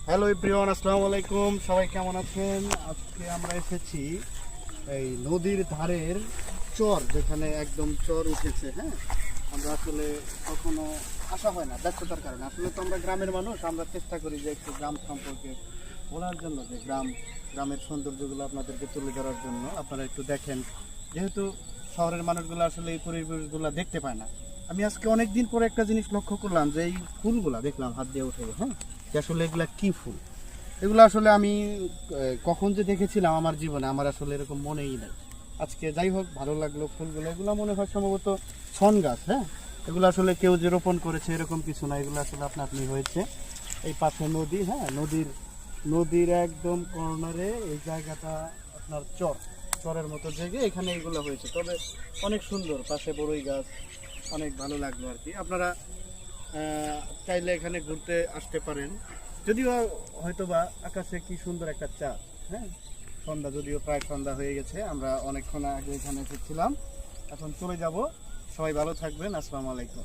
Hello everyone, আসসালামু আলাইকুম। সবাই কেমন আছেন? আজকে আমরা এসেছি এই নদীর ধারের চর, যেখানে একদম চর উঠেছে। হ্যাঁ, আমরা আসলে কখনো আসা হয় না ব্যস্ততার কারণে। আসলে তো আমরা গ্রামের মানুষ, আমরা চেষ্টা করি যে একটু গ্রাম সম্পর্কে বলার জন্য, যে গ্রামের সৌন্দর্যগুলো আপনাদেরকে তুলে ধরার জন্য। আপনারা একটু দেখেন, যেহেতু শহরের মানুষগুলো আসলে এই পরিবেশগুলো দেখতে পায় না। আমি আজকে অনেক দিন পরে একটা জিনিস লক্ষ্য করলাম, যে এই ফুলগুলা দেখলাম হাত দিয়ে উঠে। হ্যাঁ, যে আসলে এগুলা কি ফুল, এগুলো আসলে আমি কখন যে দেখেছিলাম আমার জীবনে, আমার আসলে এরকম মনেই নেই। আজকে যাই হোক, ভালো লাগলো ফুলগুলো। এগুলো মনে হয় সম্ভবত ছন গাছ। হ্যাঁ, এগুলো আসলে কেউ যে রোপণ করেছে এরকম কিছু না, এগুলো আসলে আপনা আপনি হয়েছে। এই পাশে নদী, হ্যাঁ, নদীর একদম কর্নারে এই জায়গাটা আপনার চরের মতো জায়গায়, এখানে এগুলো হয়েছে। তবে অনেক সুন্দর, পাশে বড়ই গাছ, অনেক ভালো লাগলো আর কি। আপনারা চাইলে এখানে ঘুরতে আসতে পারেন। যদিও হয়তোবা আকাশে কি সুন্দর একটা চাঁদ। হ্যাঁ, সন্ধ্যা, যদিও প্রায় সন্ধ্যা হয়ে গেছে। আমরা অনেকক্ষণ আগে এখানে এসেছিলাম, এখন চলে যাব। সবাই ভালো থাকবেন। আসসালামু আলাইকুম।